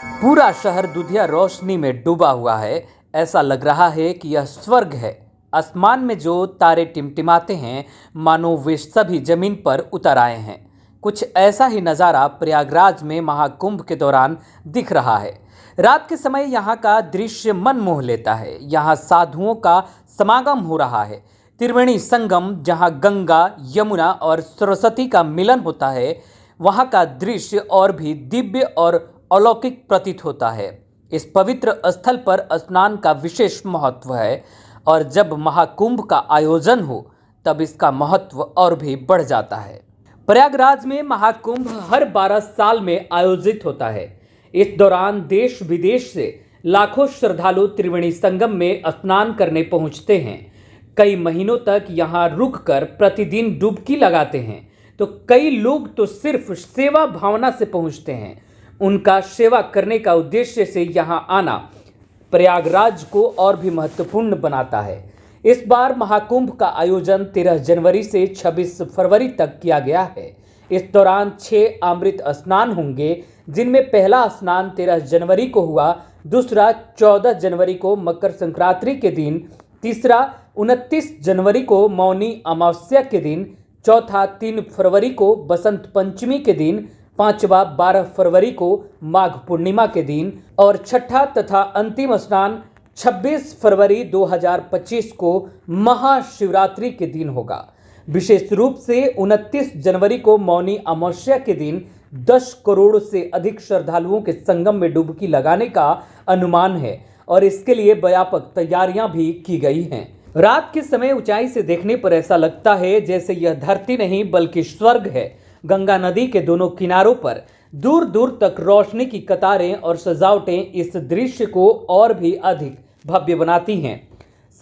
पूरा शहर दुधिया रोशनी में डूबा हुआ है। ऐसा लग रहा है कि यह स्वर्ग है। आसमान में जो तारे टिमटिमाते हैं, मानो वे सभी जमीन पर उतर आए हैं। कुछ ऐसा ही नज़ारा प्रयागराज में महाकुंभ के दौरान दिख रहा है। रात के समय यहाँ का दृश्य मन मोह लेता है। यहाँ साधुओं का समागम हो रहा है। त्रिवेणी संगम, जहाँ गंगा, यमुना और सरस्वती का मिलन होता है, वहाँ का दृश्य और भी दिव्य और अलौकिक प्रतीत होता है। इस पवित्र स्थल पर स्नान का विशेष महत्व है और जब महाकुंभ का आयोजन हो तब इसका महत्व और भी बढ़ जाता है। प्रयागराज में महाकुंभ हर 12 साल में आयोजित होता है। इस दौरान देश विदेश से लाखों श्रद्धालु त्रिवेणी संगम में स्नान करने पहुंचते हैं। कई महीनों तक यहाँ रुककर प्रतिदिन डुबकी लगाते हैं, तो कई लोग तो सिर्फ सेवा भावना से पहुंचते हैं। उनका सेवा करने का उद्देश्य से यहाँ आना प्रयागराज को और भी महत्वपूर्ण बनाता है। इस बार महाकुंभ का आयोजन 13 जनवरी से 26 फरवरी तक किया गया है। इस दौरान 6 अमृत स्नान होंगे, जिनमें पहला स्नान 13 जनवरी को हुआ, दूसरा 14 जनवरी को मकर संक्रांति के दिन, तीसरा 29 जनवरी को मौनी अमावस्या के दिन, चौथा 3 फरवरी को बसंत पंचमी के दिन, पांचवा 12 फरवरी को माघ पूर्णिमा के दिन और छठा तथा अंतिम स्नान 26 फरवरी 2025 को महाशिवरात्रि के दिन होगा। विशेष रूप से 29 जनवरी को मौनी अमावस्या के दिन 10 करोड़ से अधिक श्रद्धालुओं के संगम में डुबकी लगाने का अनुमान है और इसके लिए व्यापक तैयारियां भी की गई हैं। रात के समय ऊंचाई से देखने पर ऐसा लगता है जैसे यह धरती नहीं बल्कि स्वर्ग है। गंगा नदी के दोनों किनारों पर दूर दूर तक रोशनी की कतारें और सजावटें इस दृश्य को और भी अधिक भव्य बनाती हैं।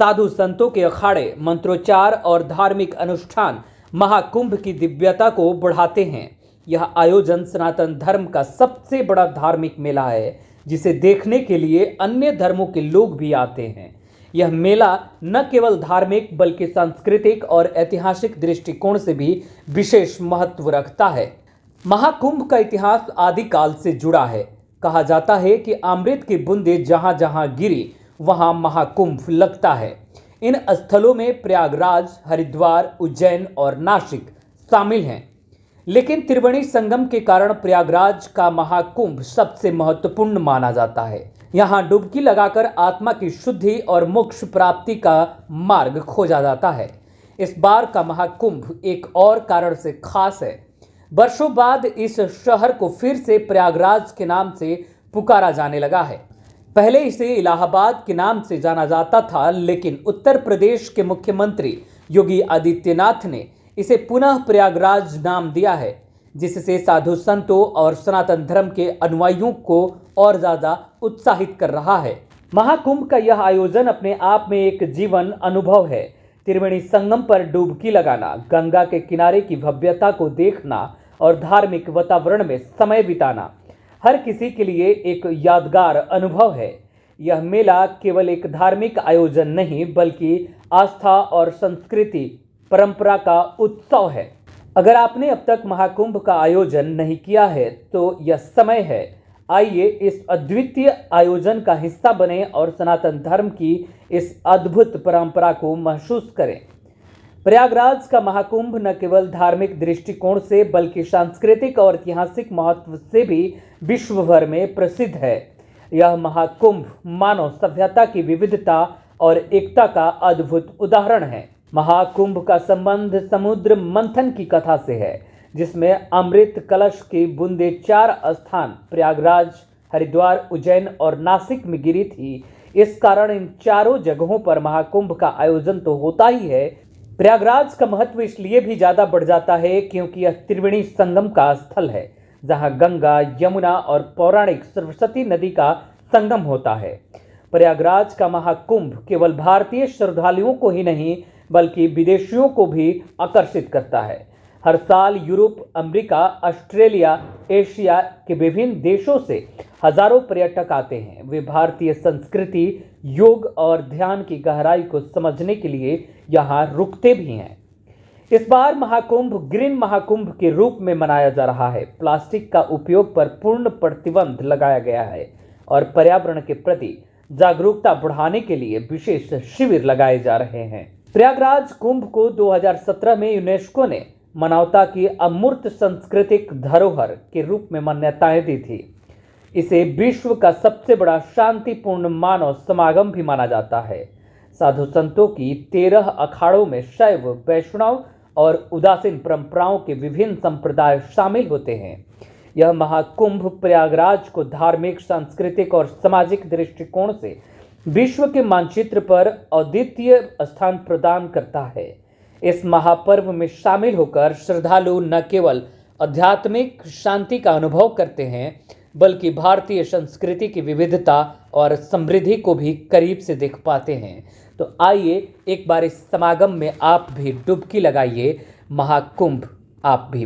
साधु संतों के अखाड़े, मंत्रोच्चार और धार्मिक अनुष्ठान महाकुंभ की दिव्यता को बढ़ाते हैं। यह आयोजन सनातन धर्म का सबसे बड़ा धार्मिक मेला है, जिसे देखने के लिए अन्य धर्मों के लोग भी आते हैं। यह मेला न केवल धार्मिक बल्कि सांस्कृतिक और ऐतिहासिक दृष्टिकोण से भी विशेष महत्व रखता है। महाकुंभ का इतिहास आदिकाल से जुड़ा है। कहा जाता है कि अमृत की बूंदें जहां जहां गिरी वहां महाकुंभ लगता है। इन स्थलों में प्रयागराज, हरिद्वार, उज्जैन और नासिक शामिल हैं, लेकिन त्रिवेणी संगम के कारण प्रयागराज का महाकुंभ सबसे महत्वपूर्ण माना जाता है। यहाँ डुबकी लगाकर आत्मा की शुद्धि और मोक्ष प्राप्ति का मार्ग खोजा जाता है। इस बार का महाकुंभ एक और कारण से खास है। वर्षों बाद इस शहर को फिर से प्रयागराज के नाम से पुकारा जाने लगा है। पहले इसे इलाहाबाद के नाम से जाना जाता था, लेकिन उत्तर प्रदेश के मुख्यमंत्री योगी आदित्यनाथ ने इसे पुनः प्रयागराज नाम दिया है, जिससे साधु संतों और सनातन धर्म के अनुयायियों को और ज़्यादा उत्साहित कर रहा है। महाकुंभ का यह आयोजन अपने आप में एक जीवन अनुभव है। त्रिवेणी संगम पर डुबकी लगाना, गंगा के किनारे की भव्यता को देखना और धार्मिक वातावरण में समय बिताना हर किसी के लिए एक यादगार अनुभव है। यह मेला केवल एक धार्मिक आयोजन नहीं बल्कि आस्था और संस्कृति परंपरा का उत्सव है। अगर आपने अब तक महाकुंभ का आयोजन नहीं किया है तो यह समय है। आइए इस अद्वितीय आयोजन का हिस्सा बने और सनातन धर्म की इस अद्भुत परंपरा को महसूस करें। प्रयागराज का महाकुंभ न केवल धार्मिक दृष्टिकोण से बल्कि सांस्कृतिक और ऐतिहासिक महत्व से भी विश्व भर में प्रसिद्ध है। यह महाकुंभ मानव सभ्यता की विविधता और एकता का अद्भुत उदाहरण है। महाकुंभ का संबंध समुद्र मंथन की कथा से है, जिसमें अमृत कलश की बूंदें 4 स्थान प्रयागराज, हरिद्वार, उज्जैन और नासिक में गिरी थी। इस कारण इन चारों जगहों पर महाकुंभ का आयोजन तो होता ही है। प्रयागराज का महत्व इसलिए भी ज़्यादा बढ़ जाता है क्योंकि यह त्रिवेणी संगम का स्थल है, जहां गंगा, यमुना और पौराणिक सरस्वती नदी का संगम होता है। प्रयागराज का महाकुंभ केवल भारतीय श्रद्धालुओं को ही नहीं बल्कि विदेशियों को भी आकर्षित करता है। हर साल यूरोप, अमेरिका, ऑस्ट्रेलिया, एशिया के विभिन्न देशों से हजारों पर्यटक आते हैं। वे भारतीय संस्कृति, योग और ध्यान की गहराई को समझने के लिए यहाँ रुकते भी हैं। इस बार महाकुंभ ग्रीन महाकुंभ के रूप में मनाया जा रहा है। प्लास्टिक का उपयोग पर पूर्ण प्रतिबंध लगाया गया है और पर्यावरण के प्रति जागरूकता बढ़ाने के लिए विशेष शिविर लगाए जा रहे हैं। प्रयागराज कुंभ को 2017 में यूनेस्को ने मानवता की अमूर्त सांस्कृतिक धरोहर के रूप में मान्यताएं दी थी। इसे विश्व का सबसे बड़ा शांतिपूर्ण मानव समागम भी माना जाता है। साधु संतों की 13 अखाड़ों में शैव, वैष्णव और उदासीन परंपराओं के विभिन्न संप्रदाय शामिल होते हैं। यह महाकुंभ प्रयागराज को धार्मिक, सांस्कृतिक और सामाजिक दृष्टिकोण से विश्व के मानचित्र पर अद्वितीय स्थान प्रदान करता है। इस महापर्व में शामिल होकर श्रद्धालु न केवल आध्यात्मिक शांति का अनुभव करते हैं, बल्कि भारतीय संस्कृति की विविधता और समृद्धि को भी करीब से देख पाते हैं। तो आइए एक बार इस समागम में आप भी डुबकी लगाइए, महाकुंभ आप भी